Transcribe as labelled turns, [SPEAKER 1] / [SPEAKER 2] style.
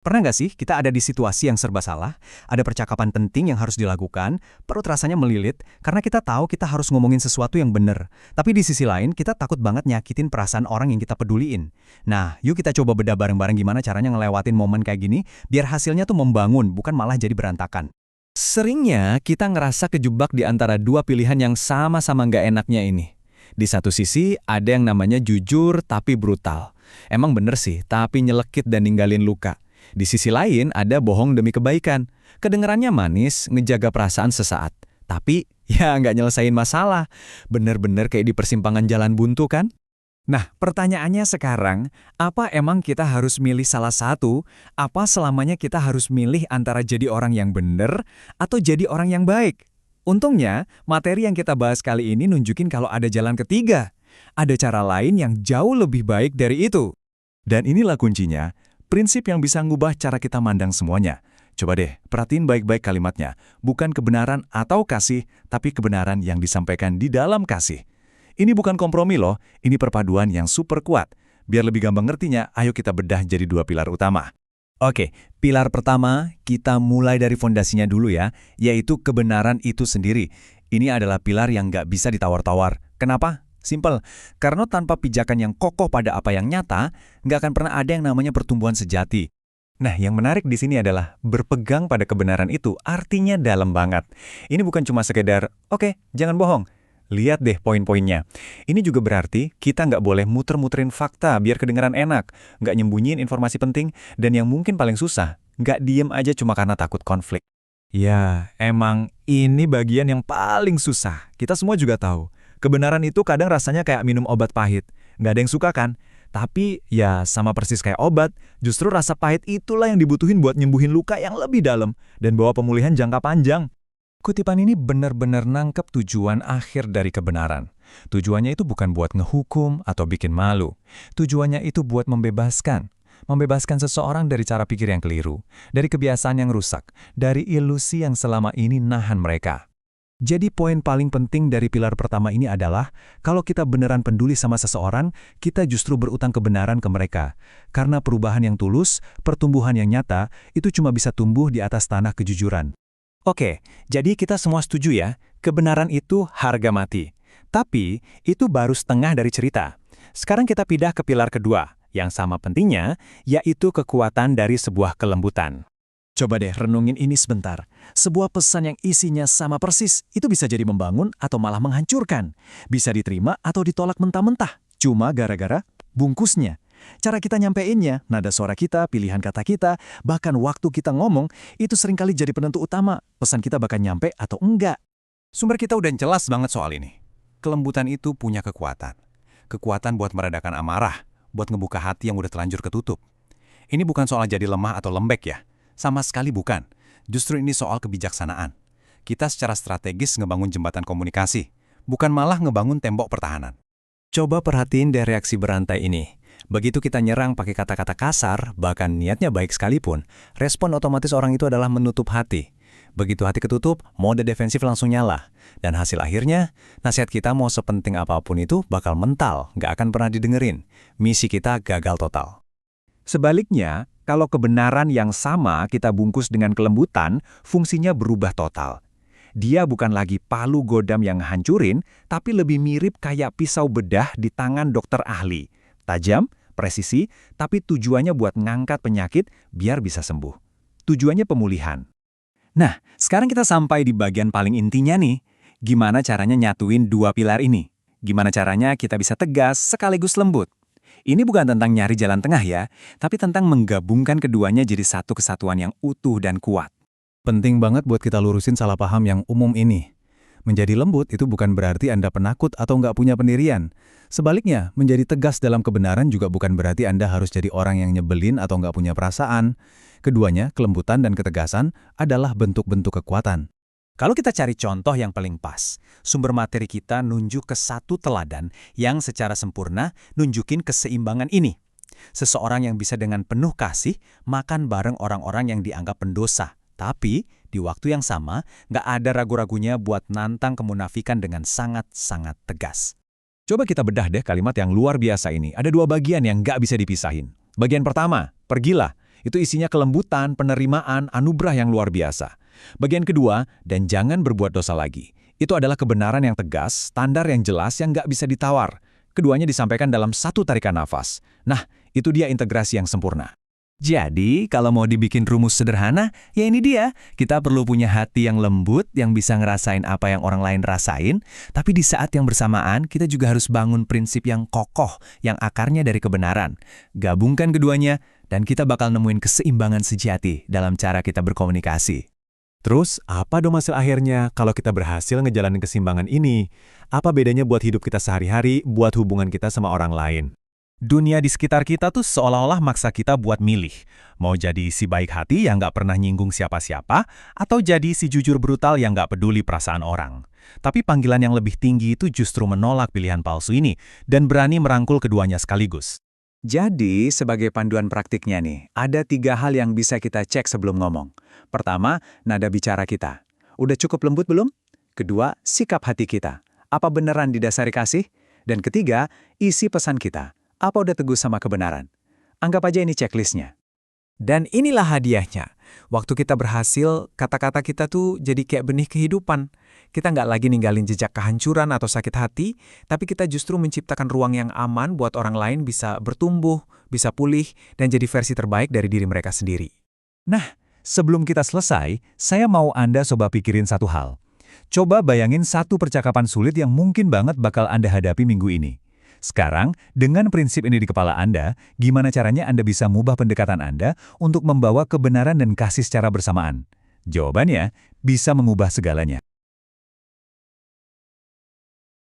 [SPEAKER 1] Pernah nggak sih kita ada di situasi yang serba salah, ada percakapan penting yang harus dilakukan, perut rasanya melilit, karena kita tahu kita harus ngomongin sesuatu yang bener. Tapi di sisi lain, kita takut banget nyakitin perasaan orang yang kita peduliin. Nah, yuk kita coba bedah bareng-bareng gimana caranya ngelewatin momen kayak gini, biar hasilnya tuh membangun, bukan malah jadi berantakan.
[SPEAKER 2] Seringnya kita ngerasa kejebak di antara dua pilihan yang sama-sama nggak enaknya ini. Di satu sisi ada yang namanya jujur tapi brutal. Emang bener sih, tapi nyelekit dan ninggalin luka. Di sisi lain ada bohong demi kebaikan. Kedengerannya manis, ngejaga perasaan sesaat. Tapi ya nggak nyelesain masalah. Bener-bener kayak di persimpangan jalan buntu kan?
[SPEAKER 1] Nah, pertanyaannya sekarang, apa emang kita harus milih salah satu? Apa selamanya kita harus milih antara jadi orang yang bener atau jadi orang yang baik? Untungnya, materi yang kita bahas kali ini nunjukin kalau ada jalan ketiga. Ada cara lain yang jauh lebih baik dari itu.
[SPEAKER 3] Dan inilah kuncinya, prinsip yang bisa ngubah cara kita mandang semuanya. Coba deh, perhatiin baik-baik kalimatnya. Bukan kebenaran atau kasih, tapi kebenaran yang disampaikan di dalam kasih. Ini bukan kompromi loh, ini perpaduan yang super kuat. Biar lebih gampang ngertinya, ayo kita bedah jadi dua pilar utama.
[SPEAKER 1] Oke, pilar pertama, kita mulai dari fondasinya dulu ya, yaitu kebenaran itu sendiri. Ini adalah pilar yang nggak bisa ditawar-tawar. Kenapa? Simple, karena tanpa pijakan yang kokoh pada apa yang nyata, nggak akan pernah ada yang namanya pertumbuhan sejati. Nah, yang menarik di sini adalah berpegang pada kebenaran itu artinya dalam banget. Ini bukan cuma sekedar, oke, jangan bohong. Lihat deh poin-poinnya. Ini juga berarti kita nggak boleh muter-muterin fakta biar kedengeran enak, nggak nyembunyiin informasi penting, dan yang mungkin paling susah, nggak diem aja cuma karena takut konflik. Ya, emang ini bagian yang paling susah. Kita semua juga tahu. Kebenaran itu kadang rasanya kayak minum obat pahit. Nggak ada yang suka kan? Tapi ya sama persis kayak obat, justru rasa pahit itulah yang dibutuhin buat nyembuhin luka yang lebih dalam dan bawa pemulihan jangka panjang. Kutipan ini benar-benar nangkep tujuan akhir dari kebenaran. Tujuannya itu bukan buat ngehukum atau bikin malu. Tujuannya itu buat membebaskan. Membebaskan seseorang dari cara pikir yang keliru, dari kebiasaan yang rusak, dari ilusi yang selama ini nahan mereka. Jadi poin paling penting dari pilar pertama ini adalah, kalau kita beneran peduli sama seseorang, kita justru berutang kebenaran ke mereka. Karena perubahan yang tulus, pertumbuhan yang nyata, itu cuma bisa tumbuh di atas tanah kejujuran. Oke, jadi kita semua setuju ya, kebenaran itu harga mati. Tapi, itu baru setengah dari cerita. Sekarang kita pindah ke pilar kedua, yang sama pentingnya, yaitu kekuatan dari sebuah kelembutan. Coba deh renungin ini sebentar. Sebuah pesan yang isinya sama persis, itu bisa jadi membangun atau malah menghancurkan. Bisa diterima atau ditolak mentah-mentah, cuma gara-gara bungkusnya. Cara kita nyampeinnya, nada suara kita, pilihan kata kita, bahkan waktu kita ngomong, itu seringkali jadi penentu utama. Pesan kita bakal nyampe atau enggak. Sumber kita udah jelas banget soal ini. Kelembutan itu punya kekuatan. Kekuatan buat meredakan amarah, buat ngebuka hati yang udah telanjur ketutup. Ini bukan soal jadi lemah atau lembek ya. Sama sekali bukan. Justru ini soal kebijaksanaan. Kita secara strategis ngebangun jembatan komunikasi, bukan malah ngebangun tembok pertahanan. Coba perhatiin deh reaksi berantai ini. Begitu kita nyerang pakai kata-kata kasar, bahkan niatnya baik sekalipun, respon otomatis orang itu adalah menutup hati. Begitu hati ketutup, mode defensif langsung nyala. Dan hasil akhirnya, nasihat kita mau sepenting apapun itu bakal mental, nggak akan pernah didengerin. Misi kita gagal total. Sebaliknya, kalau kebenaran yang sama kita bungkus dengan kelembutan, fungsinya berubah total. Dia bukan lagi palu godam yang hancurin, tapi lebih mirip kayak pisau bedah di tangan dokter ahli. Tajam, presisi, tapi tujuannya buat ngangkat penyakit biar bisa sembuh. Tujuannya pemulihan. Nah, sekarang kita sampai di bagian paling intinya nih. Gimana caranya nyatuin dua pilar ini? Gimana caranya kita bisa tegas sekaligus lembut? Ini bukan tentang nyari jalan tengah ya, tapi tentang menggabungkan keduanya jadi satu kesatuan yang utuh dan kuat. Penting banget buat kita lurusin salah paham yang umum ini. Menjadi lembut itu bukan berarti Anda penakut atau nggak punya pendirian. Sebaliknya, menjadi tegas dalam kebenaran juga bukan berarti Anda harus jadi orang yang nyebelin atau nggak punya perasaan. Keduanya, kelembutan dan ketegasan, adalah bentuk-bentuk kekuatan. Kalau kita cari contoh yang paling pas, sumber materi kita nunjuk ke satu teladan yang secara sempurna nunjukin keseimbangan ini. Seseorang yang bisa dengan penuh kasih makan bareng orang-orang yang dianggap pendosa. Tapi, di waktu yang sama, nggak ada ragu-ragunya buat nantang kemunafikan dengan sangat-sangat tegas. Coba kita bedah deh kalimat yang luar biasa ini. Ada dua bagian yang nggak bisa dipisahin. Bagian pertama, pergilah. Itu isinya kelembutan, penerimaan, anugerah yang luar biasa. Bagian kedua, dan jangan berbuat dosa lagi. Itu adalah kebenaran yang tegas, standar yang jelas yang nggak bisa ditawar. Keduanya disampaikan dalam satu tarikan nafas. Nah, itu dia integrasi yang sempurna.
[SPEAKER 2] Jadi, kalau mau dibikin rumus sederhana, ya ini dia. Kita perlu punya hati yang lembut, yang bisa ngerasain apa yang orang lain rasain, tapi di saat yang bersamaan, kita juga harus bangun prinsip yang kokoh, yang akarnya dari kebenaran. Gabungkan keduanya, dan kita bakal nemuin keseimbangan sejati dalam cara kita berkomunikasi.
[SPEAKER 3] Terus, apa dong hasil akhirnya kalau kita berhasil ngejalanin keseimbangan ini? Apa bedanya buat hidup kita sehari-hari, buat hubungan kita sama orang lain?
[SPEAKER 1] Dunia di sekitar kita tuh seolah-olah maksa kita buat milih. Mau jadi si baik hati yang nggak pernah nyinggung siapa-siapa, atau jadi si jujur brutal yang nggak peduli perasaan orang. Tapi panggilan yang lebih tinggi itu justru menolak pilihan palsu ini, dan berani merangkul keduanya sekaligus. Jadi, sebagai panduan praktiknya nih, ada 3 hal yang bisa kita cek sebelum ngomong. Pertama, nada bicara kita. Udah cukup lembut belum? Kedua, sikap hati kita. Apa beneran didasari kasih? Dan ketiga, isi pesan kita. Apa udah teguh sama kebenaran? Anggap aja ini checklistnya.
[SPEAKER 2] Dan inilah hadiahnya. Waktu kita berhasil, kata-kata kita tuh jadi kayak benih kehidupan. Kita nggak lagi ninggalin jejak kehancuran atau sakit hati, tapi kita justru menciptakan ruang yang aman buat orang lain bisa bertumbuh, bisa pulih, dan jadi versi terbaik dari diri mereka sendiri.
[SPEAKER 3] Nah, sebelum kita selesai, saya mau Anda coba pikirin satu hal. Coba bayangin satu percakapan sulit yang mungkin banget bakal Anda hadapi minggu ini. Sekarang, dengan prinsip ini di kepala Anda, gimana caranya Anda bisa mengubah pendekatan Anda untuk membawa kebenaran dan kasih secara bersamaan? Jawabannya, bisa mengubah segalanya.